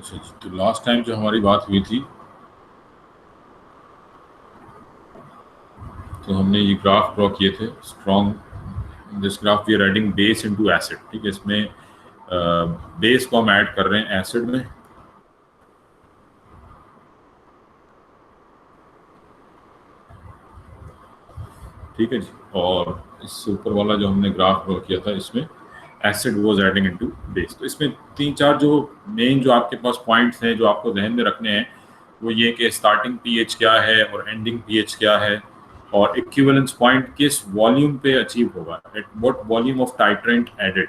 अच्छा जी, तो last time जो हमारी बात हुई थी तो हमने ये ग्राफ ड्रॉ किए थे strong. This graph we are adding base into acid. ठीक है, इसमें बेस को हम ऐड कर रहे हैं एसिड में। ठीक है जी, और इससे ऊपर वाला जो हमने ग्राफ ड्रॉ किया था इसमें acid was adding into base. तो इसमें तीन चार जो मेन जो आपके पास पॉइंट्स हैं जो आपको ध्यान में रखने हैं वो ये कि स्टार्टिंग पीएच क्या है और एंडिंग पीएच क्या है, और इक्विवेलेंस पॉइंट किस वॉल्यूम पे अचीव होगा, at what volume of titrant added.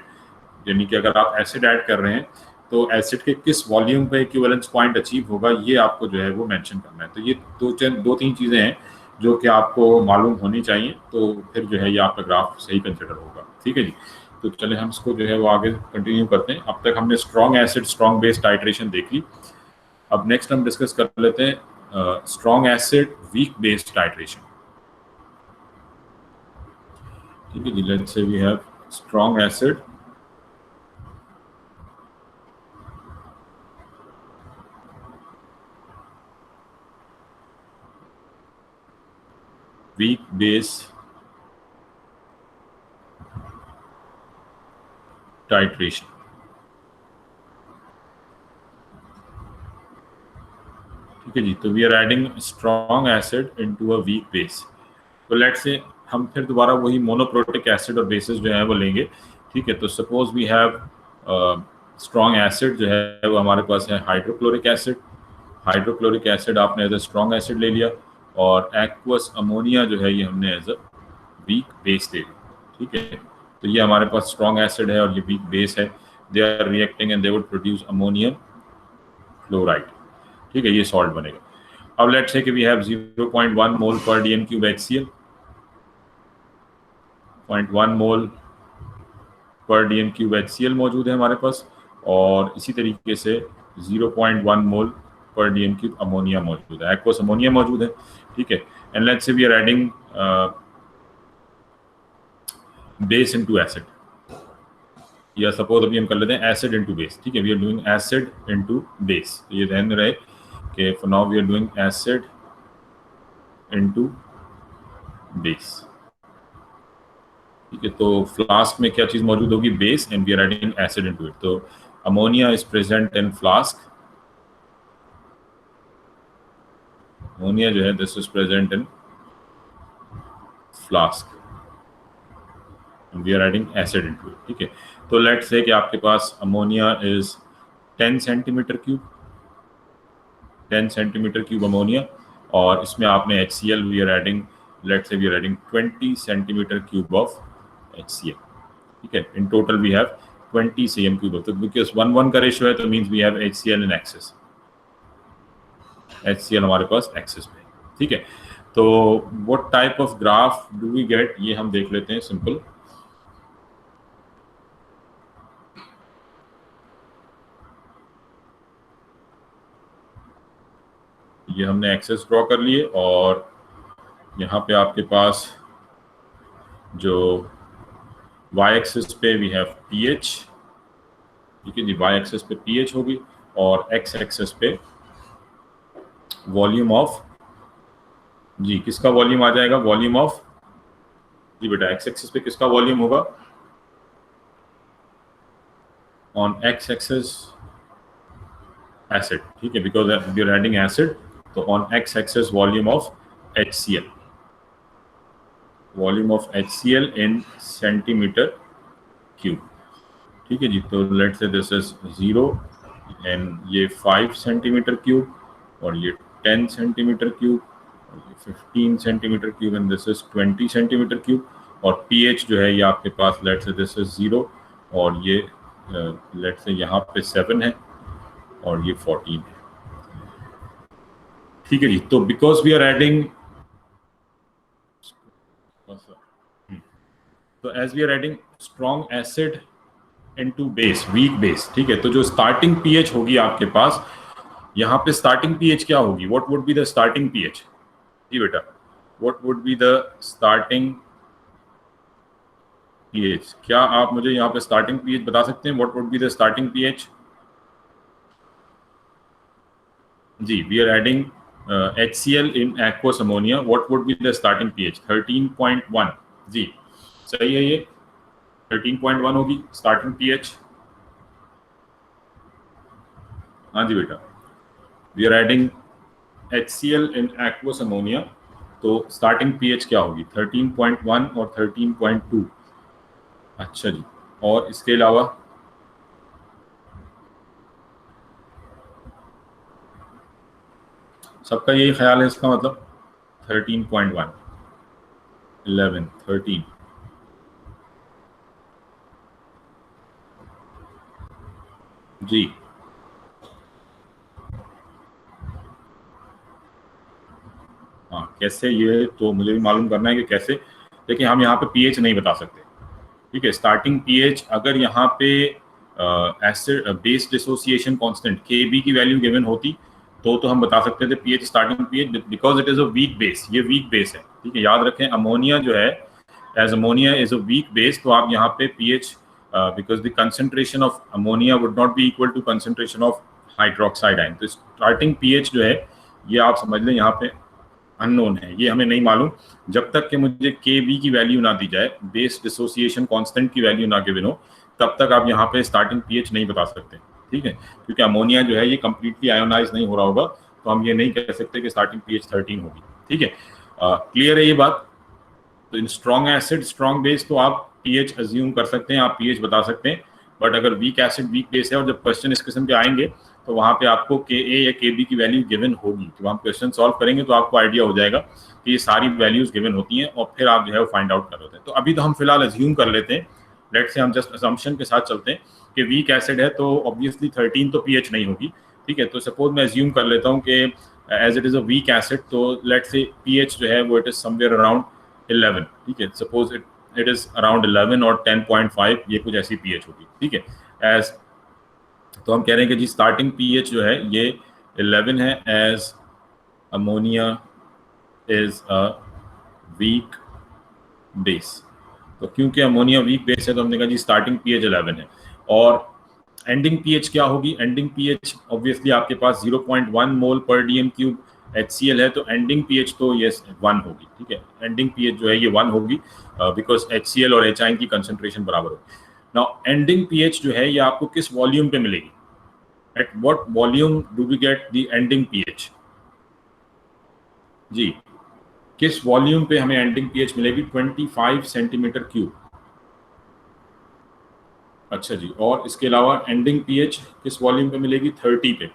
यानी कि अगर आप एसिड ऐड कर रहे हैं तो एसिड के किस वॉल्यूम पे इक्विवेलेंस पॉइंट अचीव होगा, ये आपको जो है वो मेंशन करना है। तो ये दो तीन चीज़ें हैं जो कि आपको मालूम होनी चाहिए, तो फिर जो है ये आपका ग्राफ सही कंसिडर होगा। ठीक है जी, तो चले हम इसको जो है वो आगे कंटिन्यू करते हैं। अब तक हमने strong acid strong base titration देख ली। अब नेक्स्ट हम डिस्कस कर लेते हैं strong acid weak base titration. ठीक है जी, let's say we have strong acid weak base titration। ठीक है जी, तो we are adding strong acid into a weak base. तो लेट्स से हम फिर दोबारा वही मोनोप्रोटिक एसिड और बेसिस जो है वो लेंगे। ठीक है, तो suppose we have strong acid जो है वो हमारे पास है हाइड्रोक्लोरिक एसिड। हाइड्रोक्लोरिक एसिड आपने एज अ स्ट्रॉन्ग एसिड ले लिया, और एक्वस अमोनिया जो है ये हमने एज अ वीक बेस ले लिया। ठीक है, तो ये हमारे पास स्ट्रॉन्ग एसिड है और ये वीक बेस है। They are reacting and they would produce ammonium chloride. ठीक है, ये सॉल्ट बनेगा। अब लेट्स से कि वी हैव 0.1 मोल पर डीएम क्यूब HCl। 0.1 मोल पर डीएम क्यूब HCl मौजूद है हमारे पास, और इसी तरीके से 0.1 मोल पर डीएम क्यूब अमोनिया मौजूद है, एक्वस अमोनिया मौजूद है। ठीक है, and let's say we are adding base into acid, या सपोज अभी हम कर लेते हैं एसिड इनटू बेस। ठीक है, we are doing acid into base. तो ये ध्यान में रहे कि for now we are doing acid into base. ठीक है, तो फ्लास्क में क्या चीज मौजूद होगी, base, and we are adding acid into it. तो ammonia is present in flask. Ammonia जो है this is present in flask, we are adding acid into it. ठीक है, तो लेट्स से कि आपके पास ammonia is 10 centimetre cube, 10 centimetre cube ammonia, और इसमें आपने HCl we are adding, let's say we are adding 20 centimetre cube of HCl। ठीक है, in total we have 20 cm cube. तो बिकॉज 1:1 का रेशियो है तो means we have HCl in excess. HCl हमारे पास एक्सेस में। ठीक है, तो what type of graph do we get, ये हम देख लेते हैं सिंपल। ये हमने एक्सेस ड्रॉ कर लिए, और यहाँ पे आपके पास जो y एक्सिस पे वी हैव pH। ठीक है जी, y एक्सिस पे pH होगी, और x एक्सिस पे वॉल्यूम ऑफ, जी किसका वॉल्यूम आ जाएगा, वॉल्यूम ऑफ, जी बेटा x एक्सिस पे किसका वॉल्यूम होगा, ऑन x एक्सिस एसिड। ठीक है, because we are adding acid, तो on x axis volume of HCl, volume of HCl in centimetre cube. ठीक है जी, तो लेट्स से दिस इज 0, एंड ये 5 सेंटीमीटर क्यूब, और ये 10 सेंटीमीटर क्यूब, और ये 15 centimetre cube, and this is 20 centimetre cube. और pH जो है ये आपके पास लेट्स से दिस इज 0, और ये लेट्स से यहाँ पे 7 है, और ये 14 है। ठीक है जी, तो बिकॉज वी आर एडिंग, तो as we are adding strong acid into base weak base. ठीक है, तो जो स्टार्टिंग पीएच होगी आपके पास, यहाँ पे स्टार्टिंग पीएच क्या होगी, what would be the starting pH, जी बेटा what would be the starting pH, क्या आप मुझे यहाँ पे स्टार्टिंग पीएच बता सकते हैं, what would be the starting pH. जी, we are adding HCl in aqueous ammonia. What would be the starting pH? 13.1. जी, सही है, ये 13.1 होगी स्टार्टिंग pH। हाँ जी बेटा, we are adding HCl in aqueous ammonia, तो स्टार्टिंग pH क्या होगी? 13.1 और 13.2। अच्छा जी, और इसके अलावा सबका यही ख्याल है, इसका मतलब 13.1, 11, 13। जी, हाँ, कैसे, ये तो मुझे भी मालूम करना है कि कैसे। देखिए, हम यहाँ पे पीएच नहीं बता सकते, ठीक है। स्टार्टिंग पीएच अगर यहाँ पे acid base dissociation constant Kb की वैल्यू गिवन होती तो हम बता सकते थे pH, starting pH, because it is a weak base, ये वीक बेस है, ठीक है। याद रखें, अमोनिया जो है, as ammonia is a weak base, तो आप यहाँ पे pH, because the concentration of ammonia would not be equal to concentration of hydroxide ion, तो स्टार्टिंग पीएच जो है ये आप समझ लें यहाँ पे अननोन है, ये हमें नहीं मालूम। जब तक कि मुझे Kb की वैल्यू ना दी जाए, बेस डिसोसिएशन कांस्टेंट की वैल्यू ना गिवन हो, तब तक आप यहाँ पे स्टार्टिंग पीएच नहीं बता सकते, ठीक है। क्योंकि अमोनिया जो है ये कंप्लीटली आयोनाइज नहीं हो रहा होगा, तो हम ये नहीं कह सकते कि स्टार्टिंग पीएच 13 होगी, ठीक है। क्लियर है ये बात? तो इन स्ट्रॉन्ग एसिड, स्ट्रॉन्ग बेस, तो आप पीएच अज्यूम कर सकते हैं, आप पीएच बता सकते हैं। बट अगर वीक एसिड, वीक बेस है और जब क्वेश्चन इस किस्म के आएंगे तो वहाँ पे आपको Ka या Kb की वैल्यू गिवन होगी, तो हम क्वेश्चन सॉल्व करेंगे तो आपको आइडिया हो जाएगा कि ये सारी वैल्यूज गिवन होती हैं और फिर आप जो है वो फाइंड आउट कर लेते हैं। तो अभी तो हम फिलहाल अज्यूम कर लेते हैं, लेट से हम जस्ट असम्पशन के साथ चलते हैं कि वीक एसिड है तो ऑब्वियसली 13 तो पीएच नहीं होगी, ठीक है। तो सपोज मैं अज्यूम कर लेता हूँ कि as it is a weak acid, तो लेट से पीएच जो है वो इट इज समवेयर अराउंड 11, ठीक है। सपोज इट इज अराउंड 11 और 10.5, ये कुछ ऐसी पीएच होगी, ठीक है। एज तो हम कह रहे हैं कि जी स्टार्टिंग पीएच जो है ये 11 है, as ammonia is a weak base. तो क्योंकि अमोनिया वीक बेस है तो हमने कहा जी स्टार्टिंग पीएच 11 है। और एंडिंग पीएच क्या होगी? एंडिंग पीएच ऑब्वियसली आपके पास 0.1 मोल पर डीएम क्यूब HCl है, तो एंडिंग पीएच तो ये 1 होगी, ठीक है। एंडिंग पीएच जो है ये 1 होगी, बिकॉज HCl और H की कंसंट्रेशन बराबर होगी। नाउ एंडिंग पीएच जो है ये आपको किस वॉल्यूम पे मिलेगी? At what volume do we get the ending pH? जी, किस वॉल्यूम पे हमें एंडिंग पीएच मिलेगी? 25 सेंटीमीटर क्यूब। अच्छा जी, और इसके अलावा एंडिंग पीएच किस वॉल्यूम पे मिलेगी? 30 पे।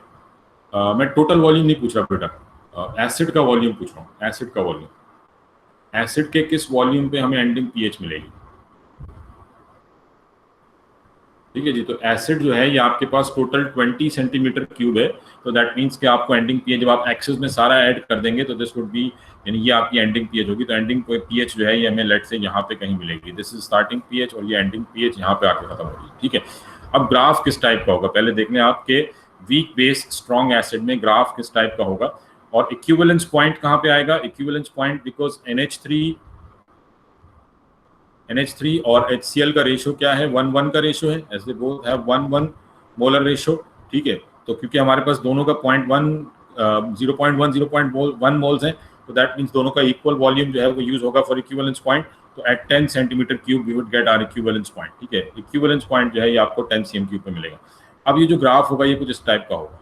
मैं टोटल वॉल्यूम नहीं पूछ रहा बेटा, एसिड का वॉल्यूम पूछ रहा हूँ, एसिड का वॉल्यूम। एसिड के किस वॉल्यूम पे हमें एंडिंग पीएच मिलेगी? ठीक है जी, तो एसिड जो है ये आपके पास टोटल 20 सेंटीमीटर क्यूब है, तो दैट मीन्स कि आपको एंडिंग पीएच जब आप एक्सेस में सारा ऐड कर देंगे तो दिस वुड बी, यानी ये आपकी एंडिंग पीएच होगी। तो एंडिंग पीएच जो है ये हमें लेट से यहाँ पे कहीं मिलेगी, दिस इज स्टार्टिंग पीएच और ये एंडिंग पीएच यहाँ पे आके खत्म होगी, ठीक है। अब ग्राफ किस टाइप का होगा पहले देख लें। आपके वीक बेस स्ट्रॉन्ग एसिड में ग्राफ किस टाइप का होगा और इक्विवेलेंस पॉइंट कहाँ पे आएगा? इक्विवेलेंस पॉइंट, बिकॉज NH3 और HCl का रेशियो क्या है? 1:1 का रेशियो है, as they both have 1:1 molar ratio, ठीक है। तो क्योंकि हमारे पास दोनों का 0.1 0.1 मोल्स हैं, तो दैट मीन्स दोनों का इक्वल वॉल्यूम जो है वो यूज होगा फॉर इक्विवेलेंस पॉइंट। तो at 10 centimetre cube we would get our equivalence point, ठीक है। इक्विवेलेंस पॉइंट जो है ये आपको 10 cm क्यूब पे मिलेगा। अब ये जो ग्राफ होगा ये कुछ इस टाइप का होगा,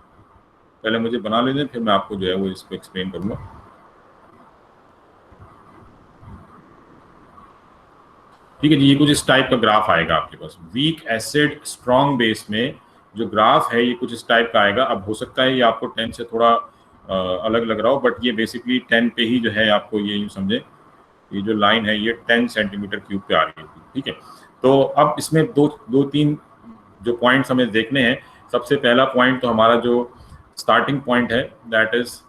पहले मुझे बना लेने फिर मैं आपको जो है वो इसको एक्सप्लेन करूंगा। ठीक है जी, ये कुछ इस टाइप का ग्राफ आएगा आपके पास। वीक एसिड स्ट्रॉन्ग बेस में जो ग्राफ है ये कुछ इस टाइप का आएगा। अब हो सकता है ये आपको 10 से थोड़ा अलग लग रहा हो, बट ये बेसिकली 10 पे ही जो है आपको ये यूँ समझे, ये जो लाइन है ये 10 सेंटीमीटर क्यूब पे आ रही होगी, ठीक है। तो अब इसमें दो तीन जो पॉइंट्स हमें देखने हैं। सबसे पहला पॉइंट तो हमारा जो स्टार्टिंग पॉइंट है, दैट इज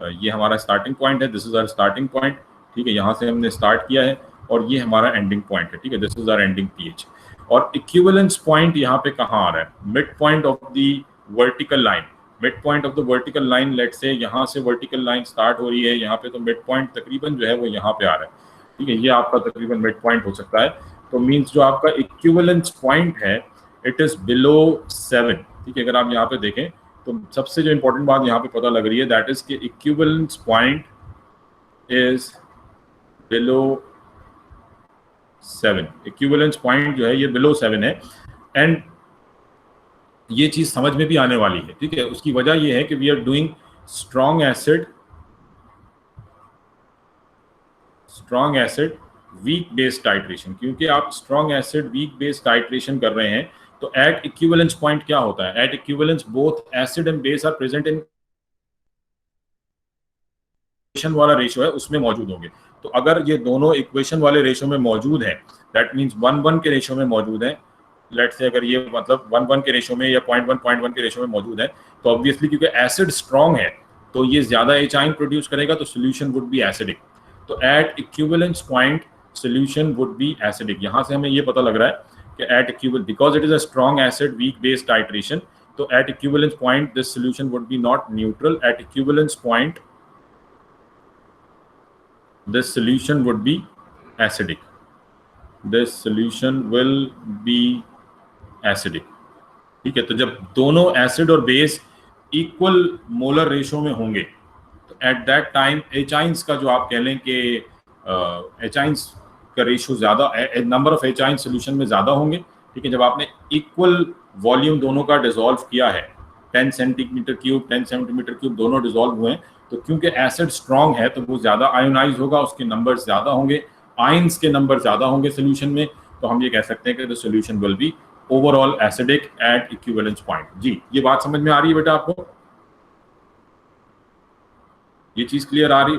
ये हमारा स्टार्टिंग पॉइंट है, this is our starting point, ठीक है। यहाँ से हमने स्टार्ट किया है और ये हमारा एंडिंग पॉइंट है, ठीक है। This is our ending pH. और इक्विवेलेंस पॉइंट यहाँ पे कहाँ आ रहा है? Mid point of the vertical line. Mid point of the vertical line, let say यहाँ से वर्टिकल लाइन स्टार्ट हो रही है यहाँ पे, तो मिड पॉइंट तकरीबन जो है वो यहाँ पे आ रहा है, ठीक है। ये आपका तकरीबन मिड पॉइंट हो सकता है। तो मीन्स जो आपका इक्विवेलेंस पॉइंट है इट इज बिलो 7, ठीक है। अगर आप यहाँ पे देखें तो सबसे जो इंपॉर्टेंट बात यहाँ पे पता लग रही है दैट इज कि equivalence point is below 7। Equivalence point जो है ये बिलो 7 है। एंड ये चीज समझ में भी आने वाली है, ठीक है। उसकी वजह ये है कि we are doing strong acid weak base titration. क्योंकि आप strong acid weak base titration कर रहे हैं तो एट इक्विवेलेंस पॉइंट क्या होता है, at equivalence both acid and base are present in वाला रेशो है उसमें मौजूद होंगे। तो अगर ये दोनों इक्वेशन वाले रेशो में मौजूद है, दैट मींस 1:1 के रेशो में मौजूद है, लेट्स से अगर ये मतलब 1:1 के रेशो में या 0.1 के रेशो में मौजूद है, तो ऑब्वियसली क्योंकि एसिड स्ट्रॉन्ग है तो ये ज्यादा एचाइन प्रोड्यूस करेगा, तो सोल्यूशन वुड बी एसिडिक। तो at equivalence point solution would be acidic. यहां से हमें ये पता लग रहा है कि at equivalence because it is a strong acid weak base titration, तो at equivalence point this solution would be not neutral. At equivalence point this solution would be acidic. This solution will be acidic। ठीक है, तो जब दोनों acid और base equal molar ratio में होंगे तो एट दैट टाइम एचाइंस का जो आप कह लें कि एचाइंस का रेशो ज्यादा, नंबर ऑफ एचाइन सोल्यूशन में ज्यादा होंगे। ठीक है, जब आपने इक्वल वॉल्यूम दोनों का डिसॉल्व किया है, 10 सेंटीमीटर क्यूब 10 सेंटीमीटर क्यूब दोनों डिसॉल्व हुए हैं, तो क्योंकि एसिड स्ट्रॉन्ग है तो वो ज्यादा आयोनाइज होगा, उसके नंबर ज्यादा होंगे, आयंस के नंबर ज्यादा होंगे सोल्यूशन में। तो हम ये कह सकते हैं कि the solution will be overall acidic at equivalence point. जी, ये बात समझ में आ रही है बेटा आपको? ये चीज क्लियर आ रही?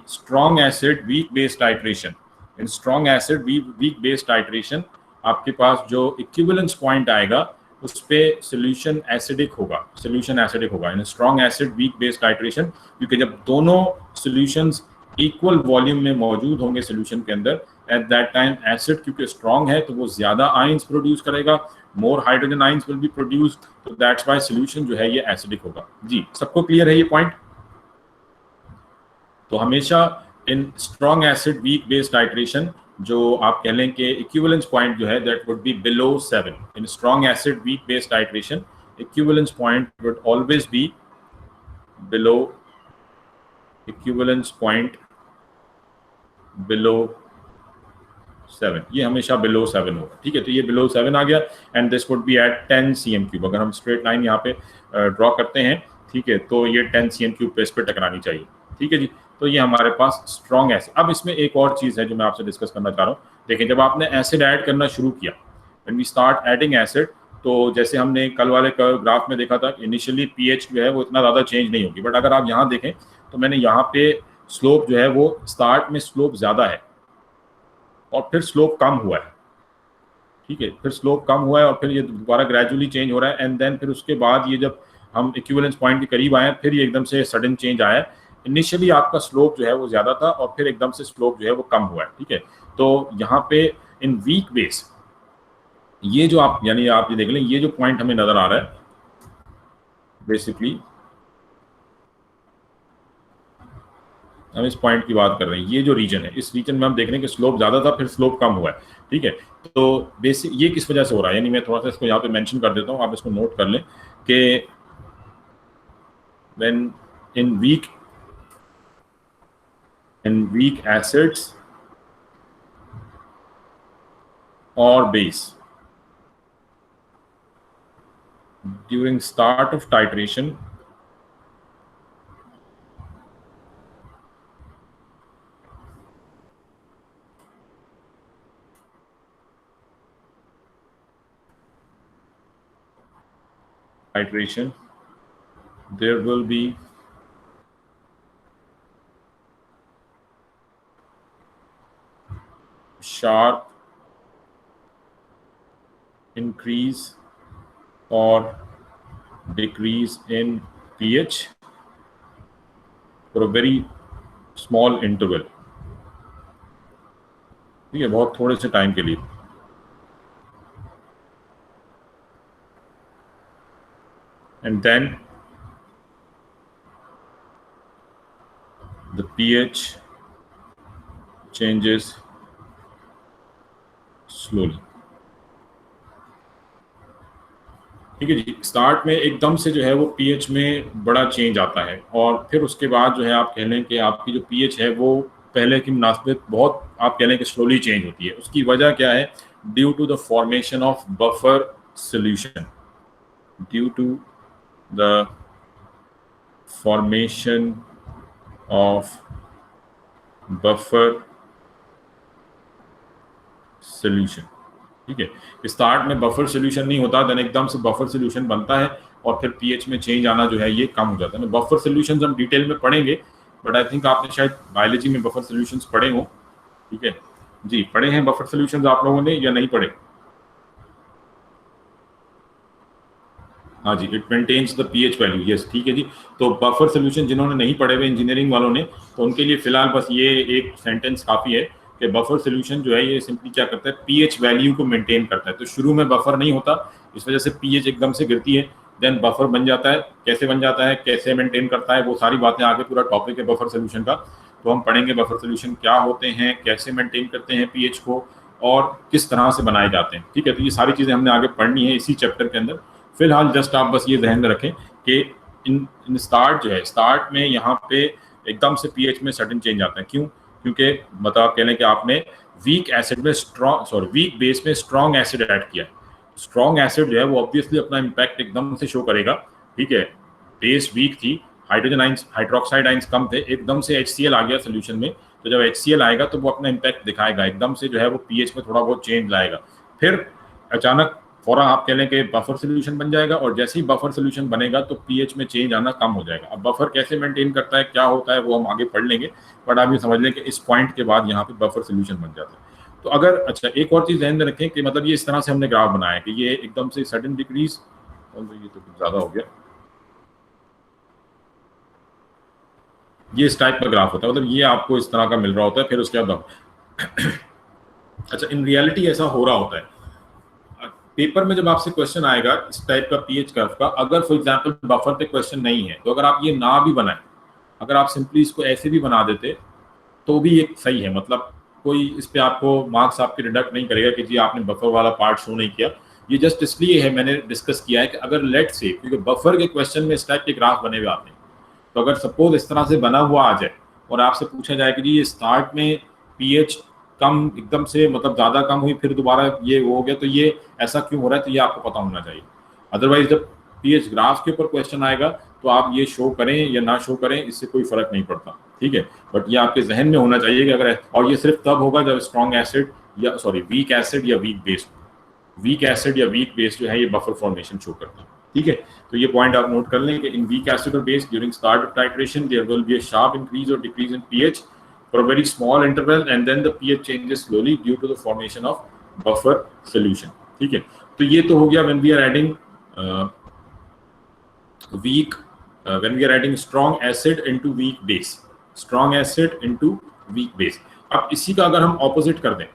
Strong acid weak base titration, इन strong acid weak base titration आपके पास जो इक्विवेलेंस पॉइंट आएगा उस पे सोल्यूशन एसिडिक होगा इन strong acid weak base titration. क्योंकि जब दोनों सॉल्यूशंस इक्वल वॉल्यूम में मौजूद होंगे सोल्यूशन के अंदर, एट दैट टाइम एसिड क्योंकि स्ट्रॉन्ग है तो वो ज्यादा आयंस प्रोड्यूस करेगा, more hydrogen ions will be produced, तो दैट्स व्हाई सोल्यूशन जो है ये एसिडिक होगा। जी, सबको क्लियर है ये पॉइंट? तो हमेशा इन strong acid weak base titration जो आप कह लें कि इक्विवेलेंस पॉइंट जो है that would be below 7। In strong acid weak base titration equivalence point would always be below equivalence point below 7। ये हमेशा बिलो 7 होगा। ठीक है, तो ये बिलो 7 आ गया and this would be at 10 cm cube. अगर हम स्ट्रेट लाइन यहाँ पे ड्रॉ करते हैं, ठीक है, तो ये 10 cm क्यूब पे इस पे टकरानी चाहिए। ठीक है जी, तो ये हमारे पास स्ट्रॉन्ग एसिड। अब इसमें एक और चीज है जो मैं आपसे डिस्कस करना चाह रहा हूँ। देखिए, जब आपने एसिड ऐड करना शुरू किया, when we start adding acid, तो जैसे हमने कल वाले ग्राफ में देखा था, इनिशियली पीएच जो है वो इतना ज्यादा चेंज नहीं होगी, बट अगर आप यहाँ देखें तो मैंने यहाँ पे स्लोप जो है वो स्टार्ट में स्लोप ज्यादा है और फिर स्लोप कम हुआ है। ठीक है, फिर स्लोप कम हुआ है और फिर ये दोबारा ग्रेजुअली चेंज हो रहा है एंड देन फिर उसके बाद ये जब हम इक्विवेलेंस पॉइंट के करीब आए फिर ये एकदम से सडन चेंज आया है। इनिशियली आपका स्लोप जो है वो ज्यादा था और फिर एकदम से स्लोप जो है वो कम हुआ है। ठीक है, तो यहाँ पे इन वीक बेस ये जो आप यानी आप ये देख लें, ये जो पॉइंट हमें नजर आ रहा है बेसिकली, हम इस पॉइंट की बात कर रहे हैं, ये जो रीजन है इस रीजन में हम देख रहे हैं कि स्लोप ज्यादा था फिर स्लोप कम हुआ है। ठीक है, तो बेसिक ये किस वजह से हो रहा है, यानी मैं थोड़ा सा इसको यहाँ पे मेंशन कर देता हूँ, आप इसको नोट कर लें कि when in weak acids or base during start of titration, there will be sharp increase or decrease in pH for a very small interval। ठीक है, बहुत थोड़े से टाइम के लिए। And then the pH changes slowly। ठीक है जी। Start में एकदम से जो है वो पीएच में बड़ा चेंज आता है और फिर उसके बाद जो है आप कह लें कि आपकी जो पीएच है वो पहले की मुनास्बत बहुत आप कह लें कि स्लोली चेंज होती है। उसकी वजह क्या है? Due to the formation of buffer solution, due to the formation of buffer solution. ठीक है, स्टार्ट में बफर सोल्यूशन नहीं होता, देन एकदम से बफर सोल्यूशन बनता है और फिर पीएच में चेंज आना जो है ये कम हो जाता है। बफर सोल्यूशंस हम डिटेल में पढ़ेंगे, बट आई थिंक आपने शायद बायोलॉजी में बफर सोल्यूशंस पढ़े हो। ठीक है जी, पढ़े हैं बफर सोल्यूशंस आप लोगों ने या नहीं पढ़े? हाँ जी, it maintains the pH value, yes ठीक है जी। तो बफर सोल्यूशन जिन्होंने नहीं पढ़े हुए इंजीनियरिंग वालों ने, तो उनके लिए फिलहाल बस ये एक सेंटेंस काफ़ी है कि बफर सोल्यूशन जो है ये सिंपली क्या करता है, पीएच वैल्यू को मेंटेन करता है। तो शुरू में बफर नहीं होता, इस वजह से पीएच एकदम से गिरती है, देन बफर बन जाता है। कैसे बन जाता है, कैसे मेंटेन करता है, वो सारी बातें आगे पूरा टॉपिक है बफर सोल्यूशन का, तो हम पढ़ेंगे बफर सोल्यूशन क्या होते हैं, कैसे मेंटेन करते हैं पीएच को और किस तरह से बनाए जाते हैं। ठीक है, तो ये सारी चीज़ें हमने आगे पढ़नी है इसी चैप्टर के अंदर। फिलहाल जस्ट आप बस ये ध्यान में रखें कि इन स्टार्ट जो है, स्टार्ट में यहाँ पे एकदम से पीएच में सडन चेंज आता है। क्यों? क्योंकि मतलब आप कह लें कि आपने वीक एसिड में वीक बेस में स्ट्रॉन्ग एसिड ऐड किया है। स्ट्रॉन्ग एसिड जो है वो ऑब्वियसली अपना इम्पैक्ट एकदम से शो करेगा। ठीक है, बेस वीक थी, हाइड्रोजन आइंस, हाइड्रोक्साइड आइंस कम थे, एकदम से HCl आ गया सोल्यूशन में, तो जब HCl आएगा तो वो अपना इम्पैक्ट दिखाएगा, एकदम से जो है वो पीएच में थोड़ा बहुत चेंज लाएगा। फिर अचानक फौरन आप कह लें कि बफर सोल्यूशन बन जाएगा और जैसे ही बफर सोल्यूशन बनेगा तो पीएच में चेंज आना कम हो जाएगा। अब बफर कैसे मेंटेन करता है, क्या होता है, वो हम आगे पढ़ लेंगे, बट आप ये समझ लें कि इस पॉइंट के बाद यहाँ पे बफर सोल्यूशन बन जाता है। तो अगर अच्छा एक और चीज़ ध्यान में रखें कि मतलब ये इस तरह से हमने ग्राफ बनाया कि ये एकदम से सडन डिक्रीज, ये तो कुछ ज़्यादा हो गया, ये इस टाइप का ग्राफ होता है, मतलब ये आपको इस तरह का मिल रहा होता है, फिर उसके बाद अच्छा इन रियलिटी ऐसा हो रहा होता है। पेपर में जब आपसे क्वेश्चन आएगा इस टाइप का पीएच कर्व का, अगर फॉर एग्जांपल बफर पे क्वेश्चन नहीं है तो अगर आप ये ना भी बनाएं, अगर आप सिंपली इसको ऐसे भी बना देते तो भी एक सही है, मतलब कोई इस पे आपको मार्क्स आपके डिडक्ट नहीं करेगा कि जी आपने बफर वाला पार्ट शो नहीं किया। ये जस्ट इसलिए है, मैंने डिस्कस किया है कि अगर लेट से, क्योंकि बफर के क्वेश्चन में इस टाइप के ग्राफ बने हुए आते हैं, तो अगर सपोज इस तरह से बना हुआ आ जाए और आपसे पूछा जाए कि जी ये स्टार्ट में पीएच कम एकदम से मतलब ज़्यादा कम हुई फिर दोबारा ये हो गया, तो ये ऐसा क्यों हो रहा है, तो ये आपको पता होना चाहिए। अदरवाइज जब पीएच ग्राफ के ऊपर क्वेश्चन आएगा तो आप ये शो करें या ना शो करें, इससे कोई फर्क नहीं पड़ता। ठीक है, बट ये आपके जहन में होना चाहिए कि अगर, और ये सिर्फ तब होगा जब स्ट्रॉन्ग एसिड या सॉरी वीक एसिड या वीक बेस, वीक एसिड या वीक बेस जो है ये बफर फॉर्मेशन शो करता है। ठीक है, तो ये पॉइंट आप नोट कर लें कि इन वीक एसिड और base during start of titration there will be a sharp increase और decrease in pH for a very small interval and then the pH changes slowly due to the formation of buffer solution. ठीक है, तो ये तो हो गया when we are adding when we are adding strong acid into weak base, strong acid into weak base। अब इसी का अगर हम ऑपोजिट कर दें,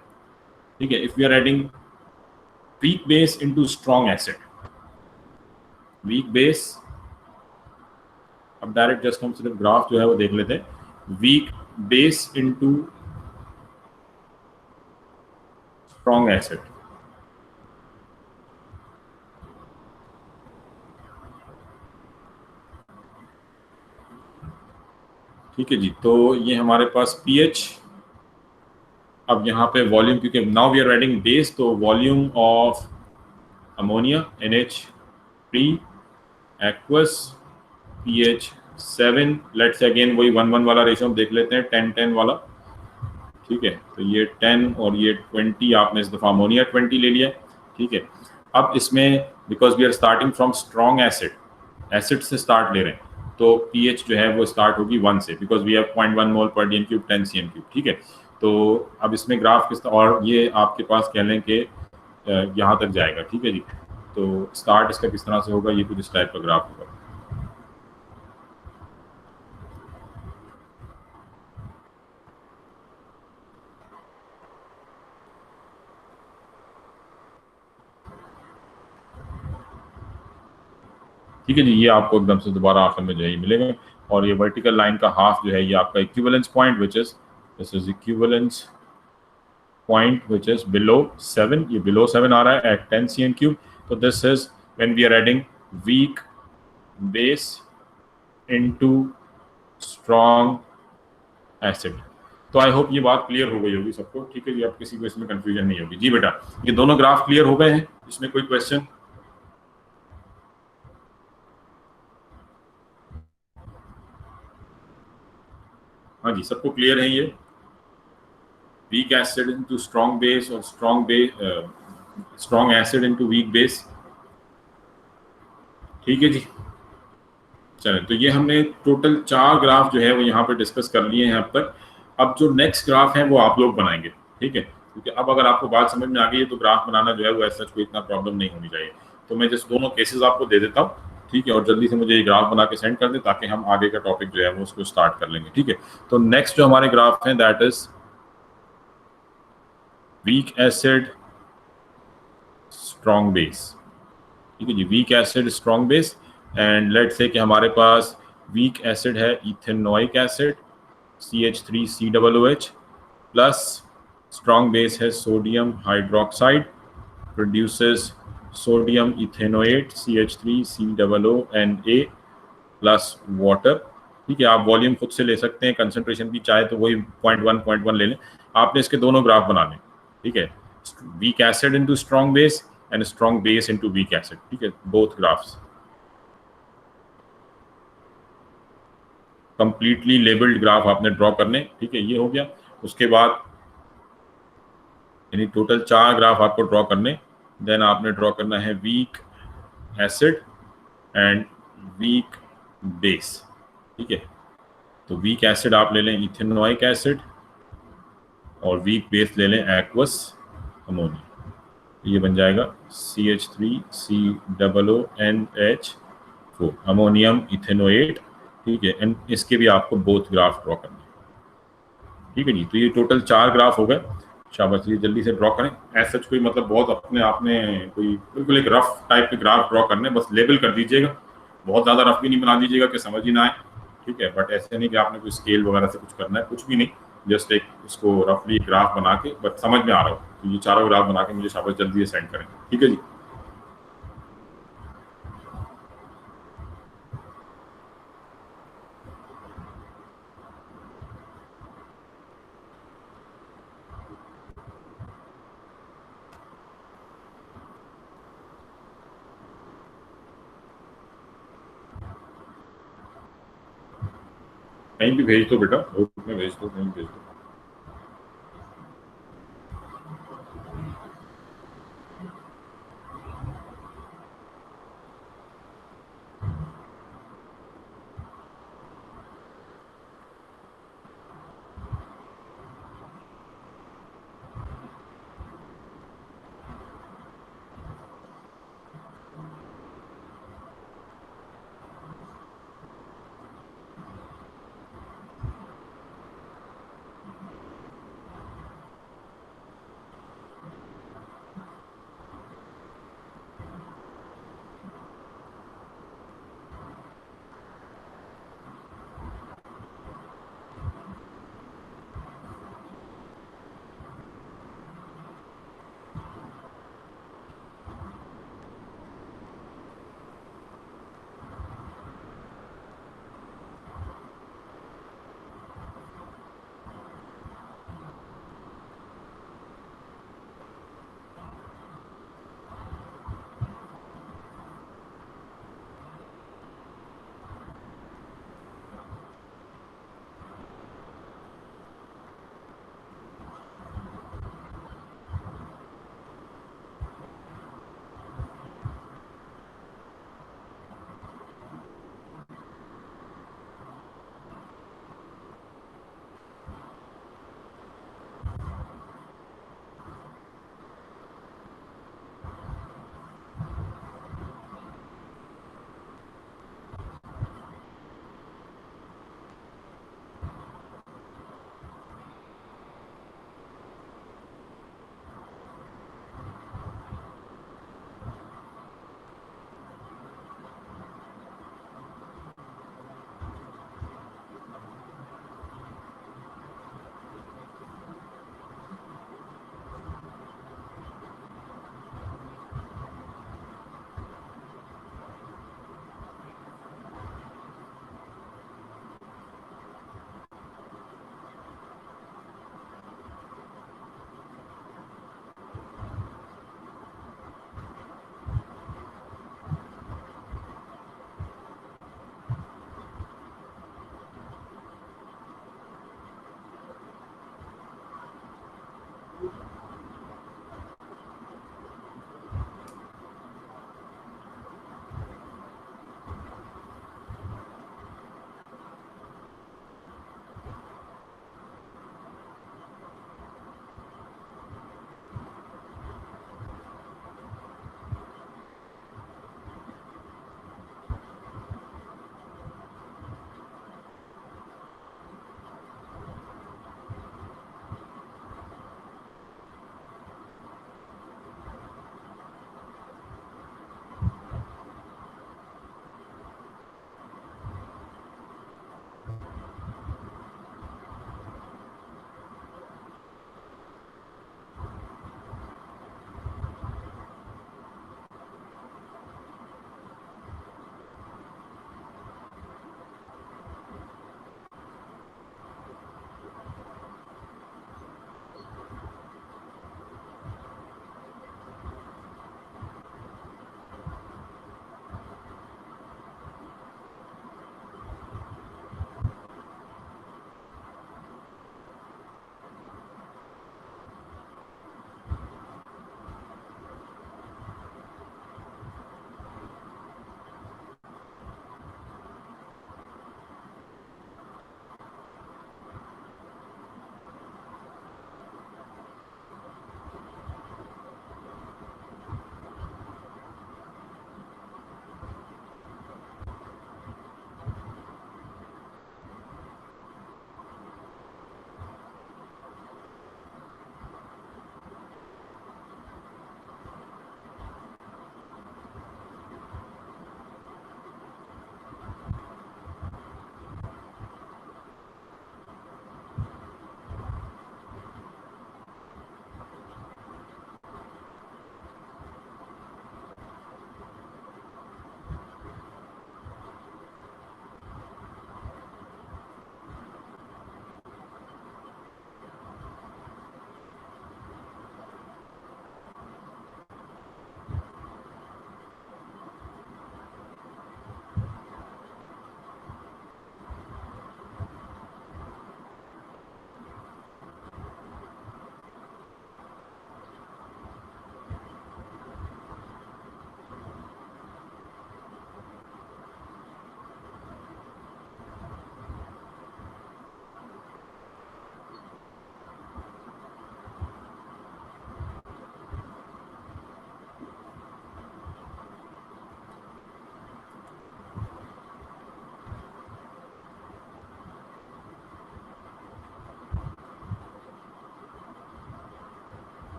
ठीक है, if we are adding weak base into strong acid, weak base, अब डायरेक्ट जस्ट हम सिर्फ ग्राफ जो है वो देख लेते हैं, weak base into strong acid। ठीक है जी, तो ये हमारे पास पीएच, अब यहाँ पे वॉल्यूम, क्योंकि now we are adding base, तो volume of ammonia NH3 aqueous pH 7, let's again वही 1:1 वाला रेशियो हम देख लेते हैं, 10:10 वाला। ठीक है, तो ये 10 और ये 20, आपने इस दफ़ा अमोनिया 20 ले लिया। ठीक है, अब इसमें because we are starting from strong acid, acid से स्टार्ट ले रहे हैं, तो पीएच जो है वो स्टार्ट होगी 1 से, बिकॉज वी हैव 0.1 मोल पर DM3 10 cm3। ठीक है, तो अब इसमें ग्राफ किस, और ये आपके पास कह लें कि यहाँ तक जाएगा। ठीक है जी, तो स्टार्ट इसका किस तरह से होगा, ये कुछ इस टाइप का ग्राफ होगा। ठीक है जी, ये आपको एकदम से दोबारा आखिर में जो है मिलेगा, और ये वर्टिकल लाइन का हाफ जो है ये आपका equivalence point which is, this is equivalence point which is below 7, ये बिलो 7 आ रहा है एट 10 cm3, तो this is when we are adding weak base into strong acid. तो आई होप ये बात क्लियर हो गई होगी सबको, ठीक है जी, अब किसी को इसमें कंफ्यूजन नहीं होगी जी। बेटा ये दोनों ग्राफ क्लियर हो गए हैं, इसमें कोई क्वेश्चन? हाँ जी, सबको क्लियर है ये? Weak acid into strong base और strong acid into weak base, ठीक है जी। चलें, तो ये हमने टोटल 4 ग्राफ जो है वो यहाँ पे डिस्कस कर लिए हैं अब तक। अब जो नेक्स्ट ग्राफ है वो आप लोग बनाएंगे, ठीक है, क्योंकि अब अगर आपको बात समझ में आ गई है तो ग्राफ बनाना जो है वो ऐसा कोई इतना प्रॉब्लम नहीं होनी चाहिए। तो मैं जस्ट दोनों केसेस आपको दे देता हूँ, ठीक है, और जल्दी से मुझे ये ग्राफ बना के सेंड कर दें ताकि हम आगे का टॉपिक जो है वो उसको स्टार्ट कर लेंगे, ठीक है। तो नेक्स्ट जो हमारे ग्राफ हैं that is weak acid strong base, ठीक है जी, weak acid strong base. And let's say कि हमारे पास वीक एसिड है ethanoic acid CH3COOH plus strong base है sodium hydroxide produces sodium ethanoate CH3COONA plus water, ठीक है। आप वॉल्यूम खुद से ले सकते हैं, कंसंट्रेशन भी चाहे तो वही 0.1 ले लें। आपने इसके दोनों ग्राफ बनाने, ठीक है, weak acid into strong base and strong base into weak acid, ठीक है, both graphs completely labelled graph आपने ड्रॉ करने, ठीक है, ये हो गया। उसके बाद यानी टोटल 4 ग्राफ आपको ड्रॉ करने, देन आपने ड्रॉ करना है weak acid and week base, ठीक है। तो वीक एसिड आप ले लें इथेनोइक एसिड और वीक बेस ले लें एक्वस अमोनिया, ये बन जाएगा CH3COONH4 अमोनियम इथेनोएट, ठीक है। एंड इसके भी आपको बोथ ग्राफ ड्रॉ करने, ठीक है जी। तो ये टोटल 4 ग्राफ हो गए, शाबाश, ये जल्दी से ड्रॉ करें। ऐसा कोई मतलब बहुत अपने आपने कोई बिल्कुल एक रफ टाइप के ग्राफ ड्रॉ करने, बस लेबल कर दीजिएगा, बहुत ज़्यादा रफ भी नहीं बना दीजिएगा कि समझ ही ना आए, ठीक है। बट ऐसे नहीं कि आपने कोई स्केल वगैरह से कुछ करना है, कुछ भी नहीं, जस्ट एक इसको रफली ग्राफ बना के, बट समझ में आ रहा हो तो ये चारों ग्राफ बना के मुझे शाबाश जल्दी से सेंड करें, ठीक है जी। कहीं भी भेज दो बेटा, ग्रुप में भेज दो, कहीं भेज दो।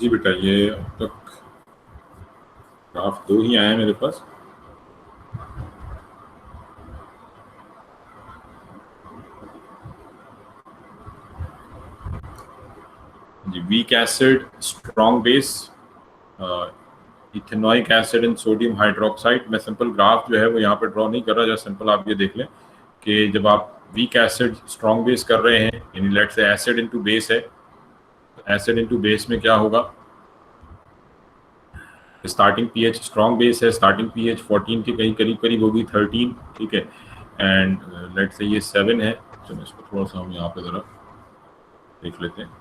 जी बेटा, ये अब तक ग्राफ 2 ही आए हैं मेरे पास। जी, weak acid, strong base, ethanoic acid and sodium hydroxide. मैं सिंपल ग्राफ जो है वो यहाँ पे ड्रॉ नहीं कर रहा, जस्ट सिंपल आप ये देख लें कि जब आप वीक एसिड स्ट्रॉन्ग बेस कर रहे हैं, यानी let's say acid into base है, एसिड इनटू बेस में क्या होगा, स्टार्टिंग पीएच स्ट्रॉन्ग बेस है, स्टार्टिंग पीएच 14 के कहीं करीब करीब होगी, 13, ठीक है, एंड लेट्स से ये 7 है। चलो इसको थोड़ा सा हम यहाँ पे जरा देख लेते हैं।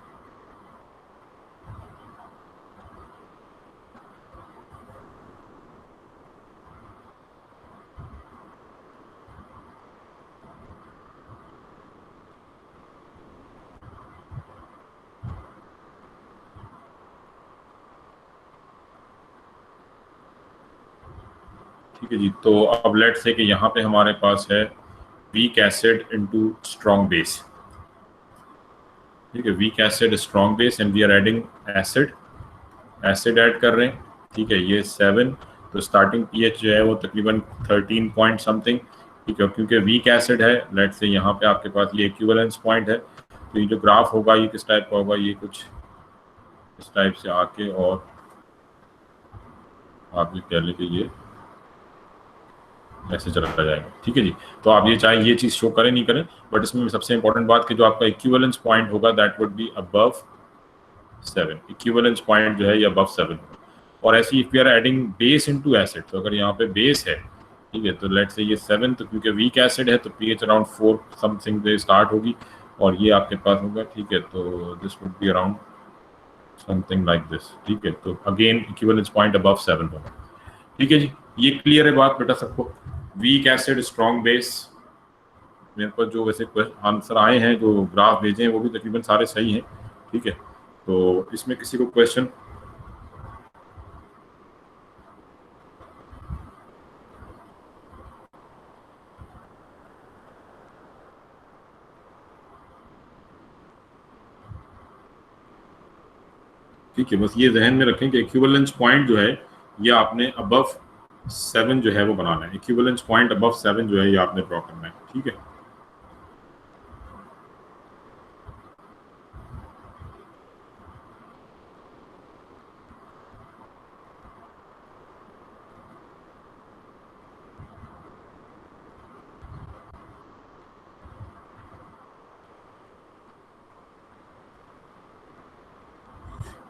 ठीक है जी, तो अब लेट्स से कि यहाँ पे हमारे पास है weak acid into strong base, ठीक है, weak acid strong base and we are adding acid, acid add कर रहे हैं, ठीक है, ये 7, तो स्टार्टिंग पीएच जो है वो तकरीबन 13 पॉइंट समथिंग, ठीक है, क्योंकि वीक एसिड है, लेट्स से यहाँ पे आपके पास ये इक्विवेलेंस पॉइंट है, तो ये जो ग्राफ होगा ये किस टाइप का होगा, ये कुछ इस टाइप से आके और आप ये कह लें कि ये ऐसे चलता जाएगा, ठीक है जी। तो आप ये चाहे ये चीज़ शो करें नहीं करें, बट इसमें सबसे इंपॉर्टेंट बात कि जो आपका इक्विवेलेंस पॉइंट होगा that would be above 7, equivalence point जो है ये अबव 7 होगा। और ऐसे if we are adding base into acid, तो अगर यहाँ पे बेस है, ठीक है, तो लेट्स से ये 7, तो क्योंकि वीक एसिड है तो पीएच अराउंड 4 समथिंग पे स्टार्ट होगी और ये आपके पास होगा, ठीक है, तो this would be around something like this, ठीक है, तो अगेन इक्विवेलेंस पॉइंट अबव 7 होगा, ठीक है जी। ये क्लियर है बात बेटा सबको? वीक एसिड स्ट्रॉन्ग बेस, मेरे पास जो वैसे आंसर आए हैं, जो ग्राफ भेजे हैं वो भी तकरीबन सारे सही हैं, ठीक है, तो इसमें किसी को क्वेश्चन? ठीक है, बस ये जहन में रखें कि इक्विवेलेंस पॉइंट जो है ये आपने अबव 7 जो है वो बनाना है, इक्विवेलेंस पॉइंट अबव 7 जो है ये आपने ड्रॉ करना है, ठीक है।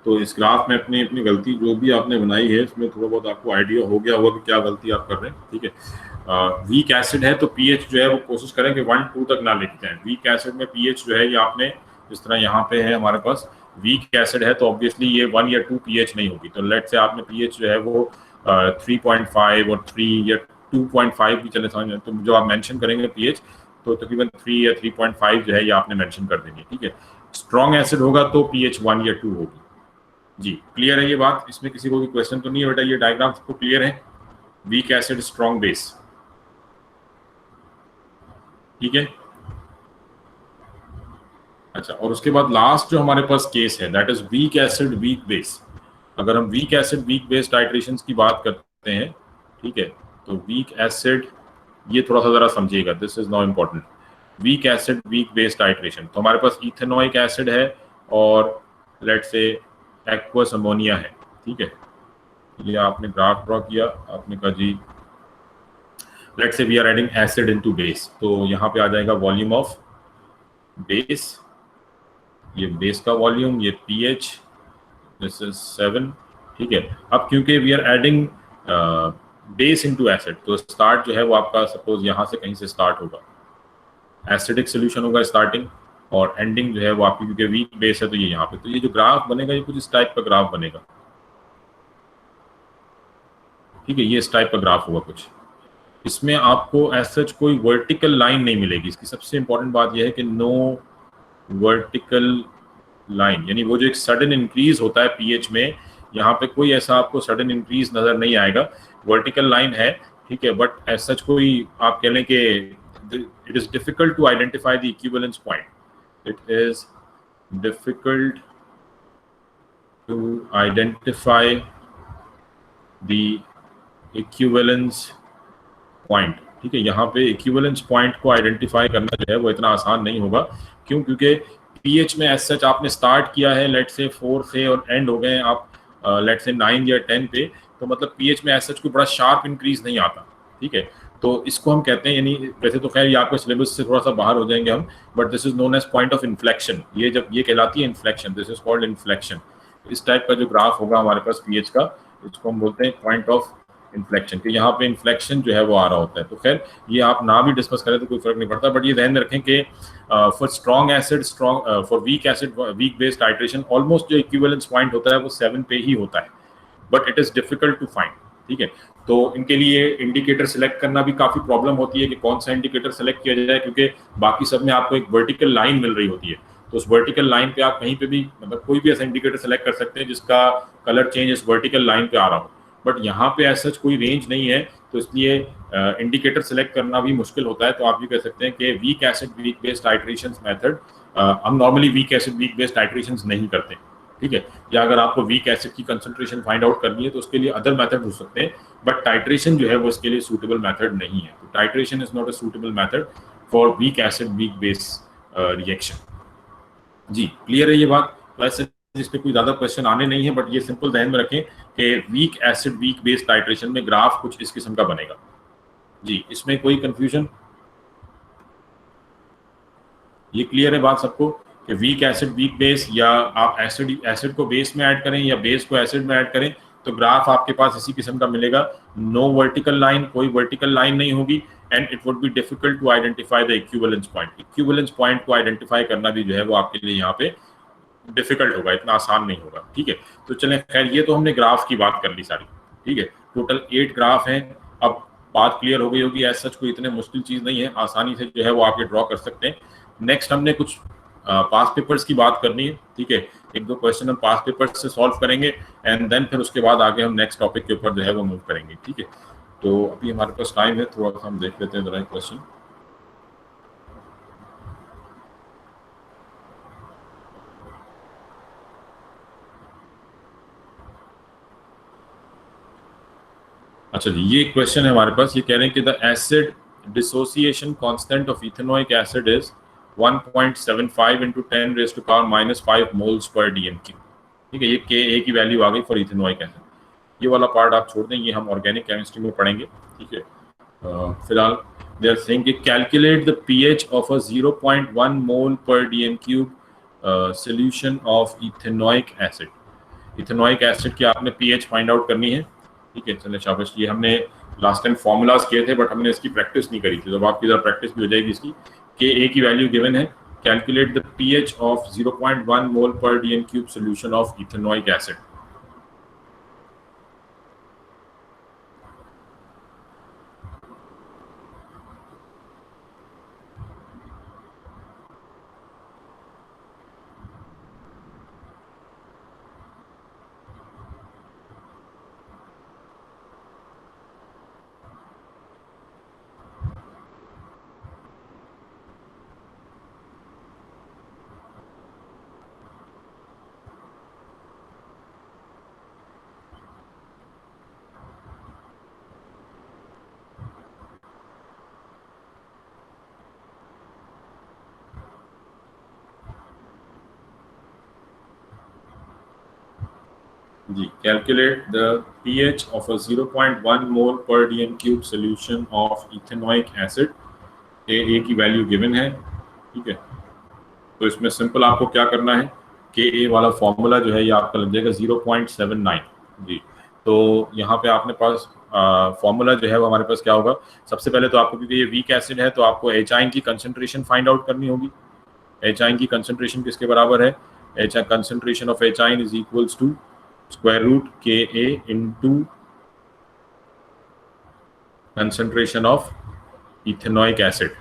तो इस ग्राफ में अपनी अपनी गलती जो भी आपने बनाई है इसमें थोड़ा बहुत आपको आइडिया हो गया होगा कि क्या गलती आप कर रहे हैं, ठीक है। वीक एसिड है तो पीएच जो है वो कोशिश करें कि 1-2 तक ना लेके जाएं। वीक एसिड में पीएच जो है ये आपने जिस तरह यहाँ पे है हमारे पास वीक एसिड है तो ऑब्वियसली ये 1 या 2 पीएच नहीं होगी, तो लेट से आपने पीएच जो है वो 3.5 और 3 या 2.5 भी चले समझ, तो जो आप मेंशन करेंगे पीएच तो तकरीबन 3 या 3.5 जो है ये आपने मेंशन कर देनी है, ठीक है। स्ट्रॉन्ग एसिड होगा तो पीएच 1 या 2 होगी। जी क्लियर है ये बात? इसमें किसी को भी क्वेश्चन तो नहीं है बेटा? ये डायग्राम सबको क्लियर है? वीक एसिड स्ट्रॉन्ग बेस, ठीक है। अच्छा, और उसके बाद लास्ट जो हमारे पास केस है that is weak acid weak base. अगर हम week acid weak base titration की बात करते हैं, ठीक है, तो वीक एसिड, ये थोड़ा सा जरा समझिएगा, this is not important. Week acid weak base titration, तो हमारे पास इथेनोइक एसिड है और लेट से एक्वस अमोनिया है, ठीक है। ये आपने ग्राफ ड्रॉ किया, आपने कहा जी let say we are adding acid into base, तो यहाँ पे आ जाएगा वॉल्यूम ऑफ बेस, ये बेस का वॉल्यूम, ये पीएच, दिस इज 7, ठीक है। अब क्योंकि we are adding base into acid तो स्टार्ट जो है वो आपका सपोज यहाँ से कहीं से स्टार्ट होगा, एसिडिक सोल्यूशन होगा स्टार्टिंग, और एंडिंग जो है वो आपकी क्योंकि वीक बेस है तो ये यहाँ पे, तो ये जो ग्राफ बनेगा ये कुछ इस टाइप का ग्राफ बनेगा, ठीक है, ये इस टाइप का ग्राफ होगा कुछ। इसमें आपको एज सच कोई वर्टिकल लाइन नहीं मिलेगी। इसकी सबसे इंपॉर्टेंट बात यह है कि नो वर्टिकल लाइन, यानी वो जो एक सडन इंक्रीज होता है पीएच में, यहाँ पे कोई ऐसा आपको सडन इंक्रीज नजर नहीं आएगा। वर्टिकल लाइन है, ठीक है, बट एज सच कोई आप कह लें कि it is difficult to identify the equivalence point, it is difficult to identify the equivalence point। ठीक है, यहाँ पे इक्विवेलेंस पॉइंट को आइडेंटिफाई करना जो है वो इतना आसान नहीं होगा। क्यों? क्योंकि पीएच में एज सच आपने स्टार्ट किया है लेट से 4 से और एंड हो गए आप लेट से 9 या 10 पे, तो मतलब पीएच में एज सच कोई बड़ा शार्प इंक्रीज नहीं आता। ठीक है, तो इसको हम कहते हैं, यानी वैसे तो खैर ये आपके सिलेबस से थोड़ा सा बाहर हो जाएंगे हम, but this is known as point of inflection. ये जब ये कहलाती है inflection, this is called inflection. इस टाइप का जो ग्राफ होगा हमारे पास पीएच का, इसको हम बोलते हैं पॉइंट ऑफ इन्फ्लेक्शन, कि यहाँ पे इन्फ्लेक्शन जो है वो आ रहा होता है। तो खैर ये आप ना भी डिस्कस करें तो कोई फर्क नहीं पड़ता, बट ये ध्यान में रखें कि for strong acid for weak acid weak based titration almost जो इक्विवेलेंस पॉइंट होता है वो 7 पे ही होता है, but it is difficult to find. ठीक है, तो इनके लिए इंडिकेटर सिलेक्ट करना भी काफी प्रॉब्लम होती है कि कौन सा इंडिकेटर सिलेक्ट किया जाए, क्योंकि बाकी सब में आपको एक वर्टिकल लाइन मिल रही होती है। तो उस वर्टिकल लाइन पे आप कहीं पे भी मतलब कोई भी ऐसा इंडिकेटर सेलेक्ट कर सकते हैं जिसका कलर चेंज इस वर्टिकल लाइन पे आ रहा हो, बट यहाँ पे ऐसा कोई रेंज नहीं है, तो इसलिए इंडिकेटर सेलेक्ट करना भी मुश्किल होता है। तो आप ये कह सकते हैं कि weak acid weak based titration method, हम normally weak acid weak based titration नहीं करते। ठीक है, या अगर आपको वीक एसिड की कंसंट्रेशन फाइंड आउट करनी है तो उसके लिए अदर मेथड हो सकते हैं, बट टाइट्रेशन जो है वो इसके लिए सूटेबल मेथड नहीं है। तो titration is not a suitable method for weak acid weak base reaction. जी क्लियर है ये बात? तो ऐसे इस पे कोई ज्यादा क्वेश्चन आने नहीं है, बट ये सिंपल ध्यान में रखें कि weak acid weak base titration में ग्राफ कुछ इस किस्म का बनेगा। जी, इसमें कोई कंफ्यूजन? ये क्लियर है बात सबको कि वीक एसिड वीक बेस, या आप एसिड को बेस में ऐड करें या बेस को एसिड में ऐड करें तो ग्राफ आपके पास इसी किस्म का मिलेगा। नो वर्टिकल लाइन, कोई वर्टिकल लाइन नहीं होगी, and it would be difficult to identify the equivalence point. Equivalence point को आइडेंटिफाई करना भी जो है वो आपके लिए यहाँ पे डिफिकल्ट होगा, इतना आसान नहीं होगा। ठीक है, तो चलें खैर ये तो हमने ग्राफ की बात कर ली सारी। ठीक है, टोटल 8 ग्राफ हैं। अब बात क्लियर हो गई होगी, एज सच कोई इतने मुश्किल चीज नहीं है, आसानी से जो है वो आप ये ड्रॉ कर सकते हैं। नेक्स्ट हमने कुछ पास पेपर्स की बात करनी है। ठीक है, 1-2 क्वेश्चन हम पास पेपर्स से सॉल्व करेंगे, एंड देन फिर उसके बाद आगे हम नेक्स्ट टॉपिक के ऊपर जो है वो मूव करेंगे। ठीक है, तो अभी हमारे पास टाइम है, थोड़ा सा हम देख लेते हैं जरा क्वेश्चन। अच्छा जी, ये क्वेश्चन है हमारे पास, ये कह रहे हैं कि the acid dissociation constant of ethanoic acid is 1.75 into 10 raised to power -5 moles per dmq। ठीक है, ये Ka की वैल्यू आ गई फॉर इथेनोइक एसिड। ये वाला पार्ट आप छोड़ दें, ये हम ऑर्गेनिक केमिस्ट्री में पढ़ेंगे। ठीक है, फिलहाल दे आर सेइंग कि calculate the pH of a 0.1 mole per dm³ solution of ethanoic acid. Ethanoic acid की आपने पीएच फाइंड आउट करनी है। ठीक है, चलिए शाबाश। ये हमने लास्ट टाइम फॉर्मूलाज किए थे, बट हमने इसकी प्रैक्टिस नहीं करी थी, तो आपकी जरा प्रैक्टिस भी हो जाएगी इसकी। Ka की वैल्यू गिवन है, calculate the pH of 0.1 mole per dm³ solution of ethanoic acid. जी, calculate the pH of a 0.1 mole per dm³ solution of ethanoic acid. Ka की वैल्यू गिवन है। ठीक है, तो इसमें सिंपल आपको क्या करना है, Ka वाला फॉर्मूला जो है ये आपका लग जाएगा 0.79। जी, तो यहाँ पे आपने पास फॉर्मूला जो है वो हमारे पास क्या होगा, सबसे पहले तो आपको, क्योंकि ये वीक एसिड है तो आपको एचाइन की कंसंट्रेशन फाइंड आउट करनी होगी। एचाइन की कंसंट्रेशन किसके बराबर है? Concentration of H ion is equals to square root Ka into concentration of ethanoic acid।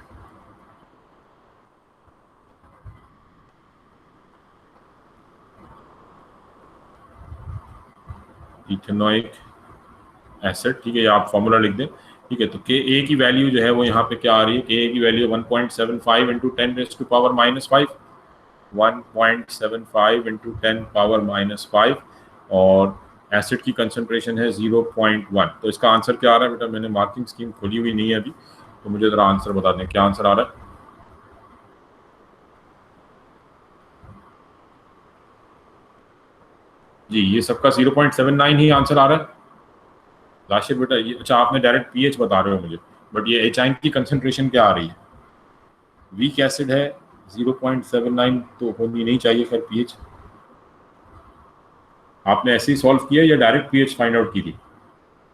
Ethanoic acid, ठीक है, ये आप फॉर्मूला लिख दें। ठीक है, तो Ka की वैल्यू जो है वो यहाँ पे क्या आ रही है, Ka की value 1.75 into 10 raised to power -5, 1.75 into 10 power -5, और एसिड की कंसंट्रेशन है 0.1। तो इसका आंसर क्या आ रहा है बेटा? मैंने मार्किंग स्कीम खोली हुई नहीं है अभी, तो मुझे ज़रा आंसर बता दें, क्या आंसर आ रहा है? जी, ये सबका 0.79 ही आंसर आ रहा है। राशिद बेटा ये, अच्छा आपने डायरेक्ट पीएच बता रहे हो मुझे, बट ये एचाइन की कंसंट्रेशन क्या आ रही है? वीक एसिड है, 0.79 तो होनी नहीं चाहिए खैर पीएच। आपने ऐसे ही सॉल्व किया या डायरेक्ट पीएच फाइंड आउट की थी?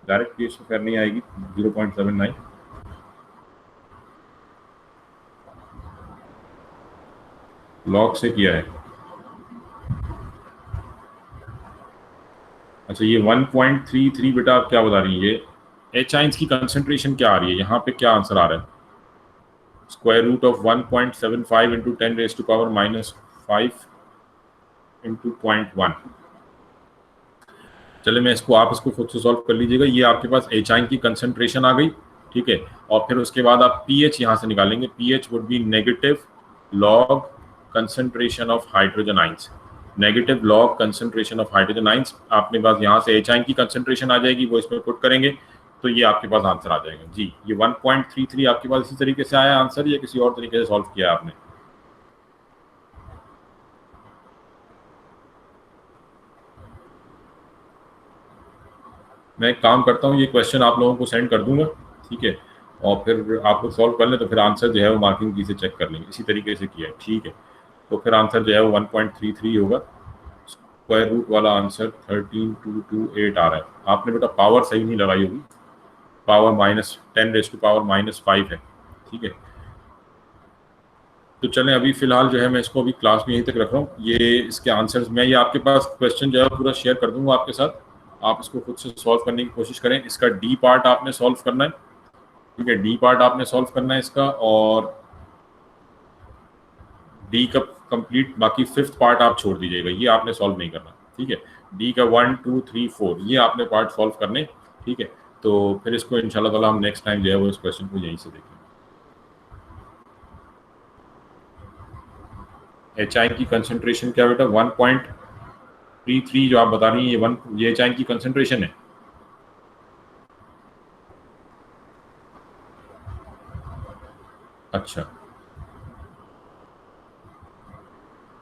डायरेक्ट पीएच तो खैर नहीं आएगी 0.79। लॉग से किया है। अच्छा ये 1.33 बेटा आप क्या बता रही है? ये एचाइंस की कंसंट्रेशन क्या आ रही है? यहाँ पे क्या आंसर आ रहा है? Square root of 1.75 into 10 raise to power -5 into 0.1। चले मैं इसको, आप इसको खुद से सॉल्व कर लीजिएगा। ये आपके पास एचाइन की कंसंट्रेशन आ गई, ठीक है। और फिर उसके बाद आप पीएच यहाँ से निकालेंगे। PH would be negative log concentration of hydrogen ions. Negative log concentration of hydrogen ions आपके पास यहाँ से एचाइन की कंसंट्रेशन आ जाएगी, वो इसमें पुट करेंगे तो ये आपके पास आंसर आ जाएगा। जी ये 1.33 आपके पास इसी तरीके से आया आंसर, या किसी और तरीके से सॉल्व किया आपने? मैं एक काम करता हूँ, ये क्वेश्चन आप लोगों को सेंड कर दूंगा, ठीक है, और फिर आप लोग सॉल्व कर लें तो फिर आंसर जो है वो मार्किंग की से चेक कर लेंगे। इसी तरीके से किया है, ठीक है। तो फिर आंसर जो है वो 1.33 होगा। स्क्वायर रूट वाला आंसर 13228 आ रहा है। आपने बेटा पावर सही नहीं लगाई होगी, पावर -10 रेज टू पावर -5 है, ठीक है। तो चलें अभी फिलहाल जो है मैं इसको अभी क्लास में यहीं तक रख रहा हूँ। ये इसके आंसर्स मैं ये आपके पास क्वेश्चन जो है पूरा शेयर कर दूंगा आपके साथ, आप इसको खुद से सॉल्व करने की कोशिश करें। इसका डी पार्ट आपने सॉल्व करना है, ठीक है, डी पार्ट आपने सॉल्व करना है इसका, और डी का कंप्लीट बाकी फिफ्थ पार्ट आप छोड़ दीजिएगा, ये आपने सॉल्व नहीं करना, ठीक है। डी का 1 2 3 4 ये आपने पार्ट सॉल्व करने, ठीक है। तो फिर इसको इंशाल्लाह ताला हम नेक्स्ट टाइम जो है वो इस क्वेश्चन को यहीं से देखेंगे। एच आई की कंसंट्रेशन क्या बेटा? 1.33 जो आप बता रही हैं, ये एच आई की कंसंट्रेशन है। अच्छा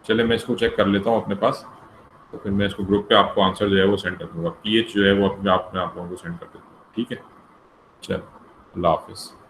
चले मैं इसको चेक कर लेता हूँ अपने पास, तो फिर मैं इसको ग्रुप पे आपको आंसर जो है वो सेंड कर दूंगा। पीएच जो है वो अपने आप में आप लोगों को सेंड कर देता हूँ, ठीक है। चलो अल्लाह हाफिज़।